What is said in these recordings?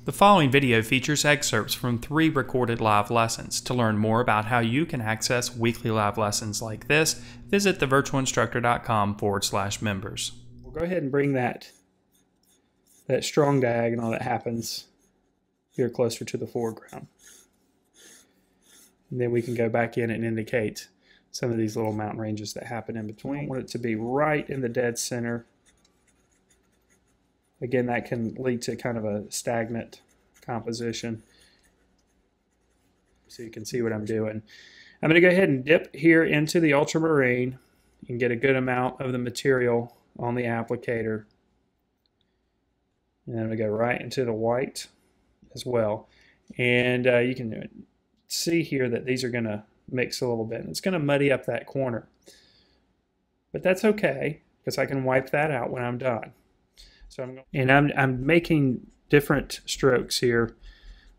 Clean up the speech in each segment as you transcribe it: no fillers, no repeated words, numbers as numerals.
The following video features excerpts from 3 recorded live lessons. To learn more about how you can access weekly live lessons like this, visit thevirtualinstructor.com/members. We'll go ahead and bring that strong diagonal that happens here closer to the foreground. And then we can go back in and indicate some of these little mountain ranges that happen in between. I want it to be right in the dead center. Again, that can lead to kind of a stagnant composition. So you can see what I'm doing. I'm going to go ahead and dip here into the ultramarine and get a good amount of the material on the applicator. And then I'm going to go right into the white as well. And you can see here that these are going to mix a little bit. And it's going to muddy up that corner. But that's okay, because I can wipe that out when I'm done. So I'm making different strokes here,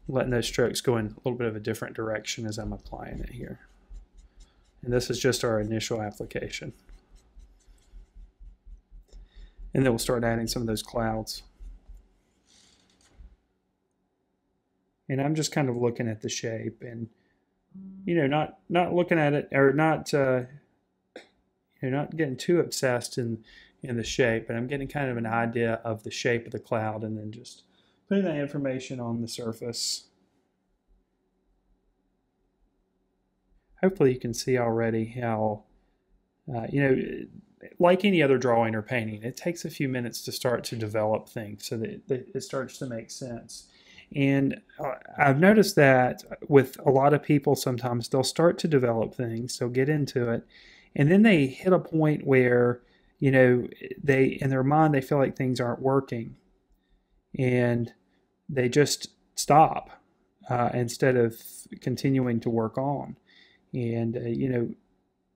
letting those strokes go in a little bit of a different direction as I'm applying it here. And this is just our initial application. And then we'll start adding some of those clouds. And I'm just kind of looking at the shape and, you know, not looking at it, or not not getting too obsessed in the shape, but I'm getting kind of an idea of the shape of the cloud and then just putting that information on the surface. Hopefully you can see already how, you know, like any other drawing or painting, it takes a few minutes to start to develop things so that it starts to make sense. And I've noticed that with a lot of people, sometimes they'll start to develop things, they'll get into it, and then they hit a point where, you know, in their mind, they feel like things aren't working, and they just stop instead of continuing to work on. And you know,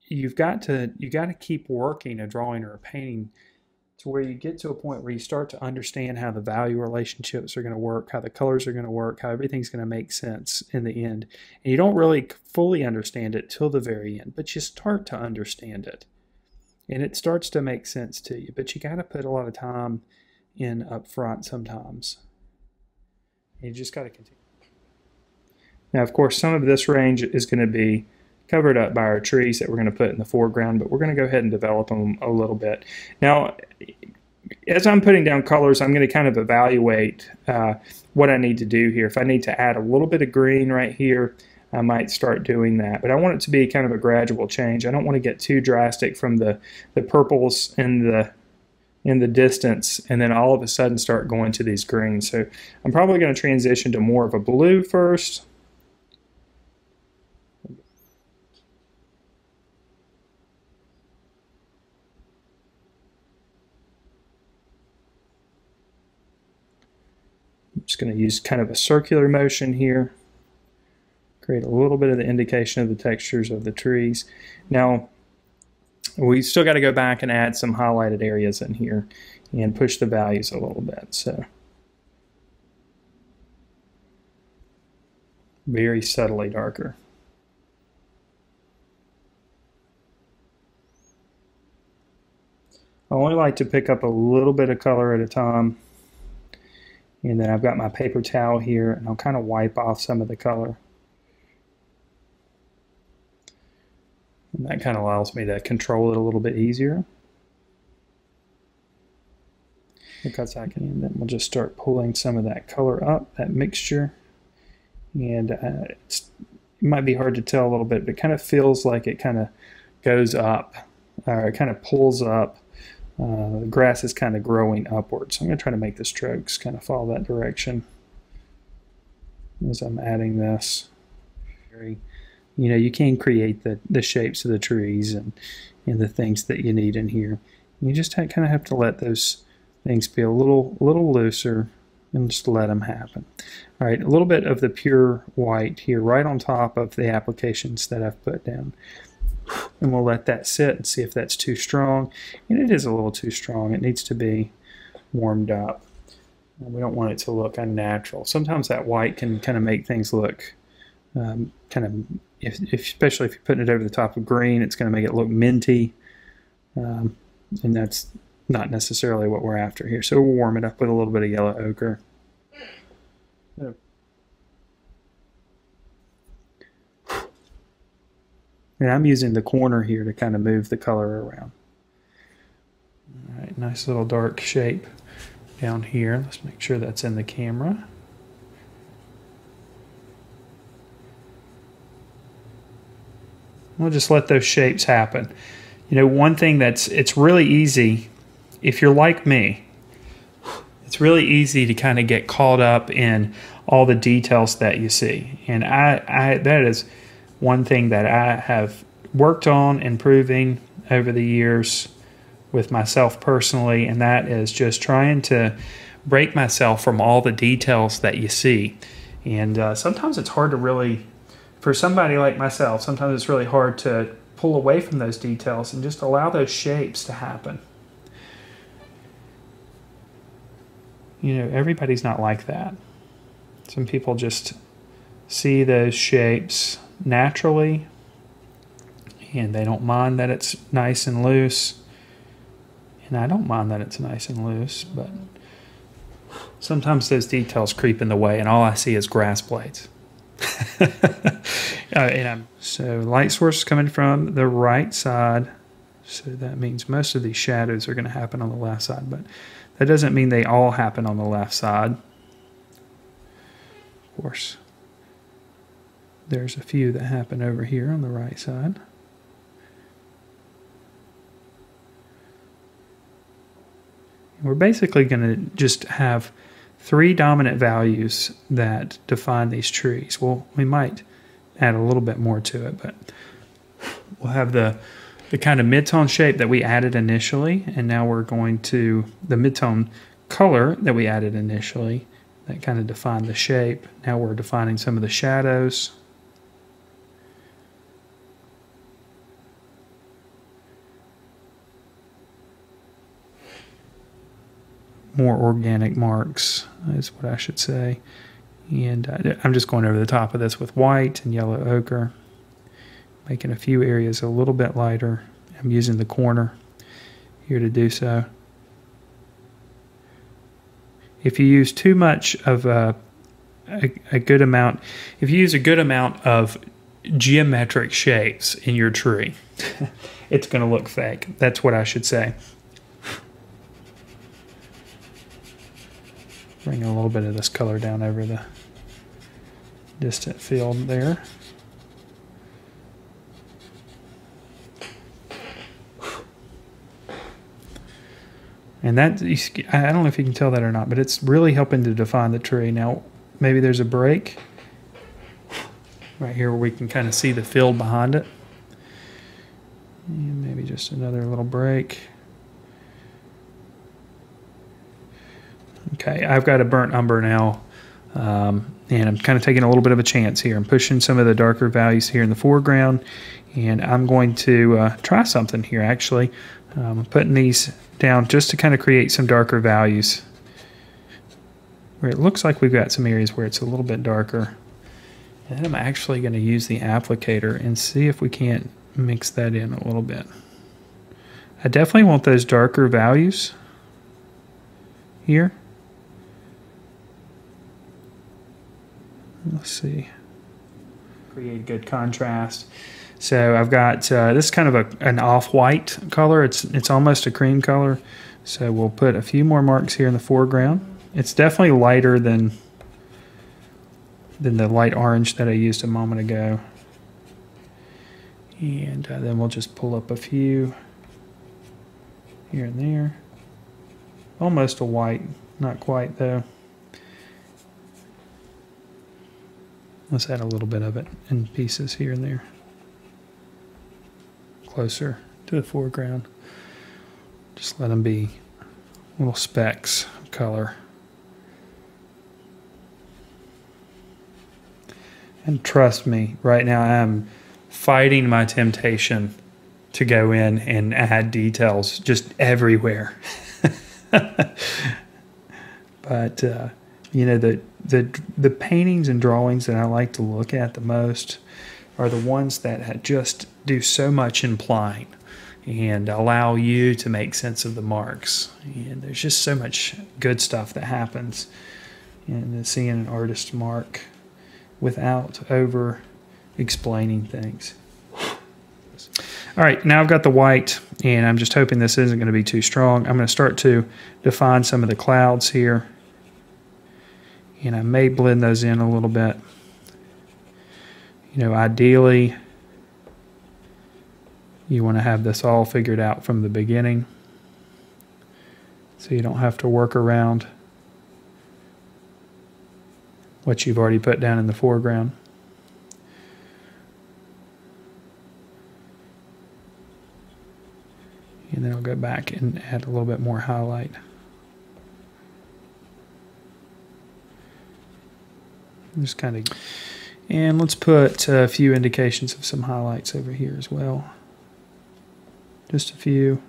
you got to keep working a drawing or a painting to where you get to a point where you start to understand how the value relationships are going to work, how the colors are going to work, how everything's going to make sense in the end. And you don't really fully understand it till the very end, but you start to understand it. And it starts to make sense to you, but you got to put a lot of time in up front sometimes. You just got to continue. Now, of course, some of this range is going to be covered up by our trees that we're going to put in the foreground, but we're going to go ahead and develop them a little bit. Now, as I'm putting down colors, I'm going to kind of evaluate what I need to do here. If I need to add a little bit of green right here, I might start doing that, but I want it to be kind of a gradual change. I don't want to get too drastic from the purples in the distance and then all of a sudden start going to these greens. So I'm probably going to transition to more of a blue first. I'm just going to use kind of a circular motion here. Create a little bit of the indication of the textures of the trees. Now, we still got to go back and add some highlighted areas in here and push the values a little bit. So, very subtly darker. I only like to pick up a little bit of color at a time. And then I've got my paper towel here, and I'll kind of wipe off some of the color. And that kind of allows me to control it a little bit easier. Because I can, and then we'll just start pulling some of that color up, that mixture. And it might be hard to tell a little bit, but it kind of feels like it kind of goes up, or it kind of pulls up. The grass is kind of growing upwards. So I'm going to try to make the strokes kind of follow that direction as I'm adding this. You know, you can create the shapes of the trees and the things that you need in here. You just kind of have to let those things be a little looser and just let them happen. All right, a little bit of the pure white here right on top of the applications that I've put down. And we'll let that sit and see if that's too strong. And it is a little too strong. It needs to be warmed up. And we don't want it to look unnatural. Sometimes that white can kind of make things look kind of, especially if you're putting it over the top of green, it's going to make it look minty. And that's not necessarily what we're after here. So we'll warm it up with a little bit of yellow ochre. And I'm using the corner here to kind of move the color around. All right, nice little dark shape down here. Let's make sure that's in the camera. We'll just let those shapes happen. You know, one thing it's really easy, if you're like me, it's really easy to kind of get caught up in all the details that you see. And that is one thing that I have worked on improving over the years with myself personally, and that is just trying to break myself from all the details that you see. And sometimes it's hard to really, for somebody like myself, sometimes it's really hard to pull away from those details and just allow those shapes to happen. You know, everybody's not like that. Some people just see those shapes naturally, and they don't mind that it's nice and loose. And I don't mind that it's nice and loose, but sometimes those details creep in the way, and all I see is grass blades. So light source is coming from the right side, so that means most of these shadows are going to happen on the left side, but that doesn't mean they all happen on the left side. Of course, there's a few that happen over here on the right side. We're basically going to just have 3 dominant values that define these trees. Well, we might add a little bit more to it, but we'll have the kind of mid-tone shape that we added initially, and now we're going to the mid-tone color that we added initially that kind of defined the shape. Now we're defining some of the shadows. More organic marks is what I should say. And I'm just going over the top of this with white and yellow ochre, making a few areas a little bit lighter. I'm using the corner here to do so. If you use too much of a good amount, if you use a good amount of geometric shapes in your tree, it's going to look fake. That's what I should say. Bring a little bit of this color down over the distant field there. And that, I don't know if you can tell that or not, but it's really helping to define the tree. Now, maybe there's a break right here where we can kind of see the field behind it. And maybe just another little break. Okay, I've got a burnt umber now, and I'm kind of taking a little bit of a chance here. I'm pushing some of the darker values here in the foreground, and I'm going to try something here, actually. I'm putting these down just to kind of create some darker values, where it looks like we've got some areas where it's a little bit darker. And then I'm actually going to use the applicator and see if we can't mix that in a little bit. I definitely want those darker values here. Let's see. Create good contrast. So I've got this is kind of an off-white color. It's almost a cream color. So we'll put a few more marks here in the foreground. It's definitely lighter than the light orange that I used a moment ago. And then we'll just pull up a few here and there. Almost a white, not quite though. Let's add a little bit of it in pieces here and there. Closer to the foreground. Just let them be little specks of color. And trust me, right now I'm fighting my temptation to go in and add details just everywhere. But you know, the paintings and drawings that I like to look at the most are the ones that just do so much implying and allow you to make sense of the marks. And there's just so much good stuff that happens in seeing an artist's mark without over explaining things. All right, now I've got the white, and I'm just hoping this isn't going to be too strong. I'm going to start to define some of the clouds here, and I may blend those in a little bit. You know, ideally, you want to have this all figured out from the beginning, so you don't have to work around what you've already put down in the foreground. And then I'll go back and add a little bit more highlight. Just kind of, and let's put a few indications of some highlights over here as well. Just a few.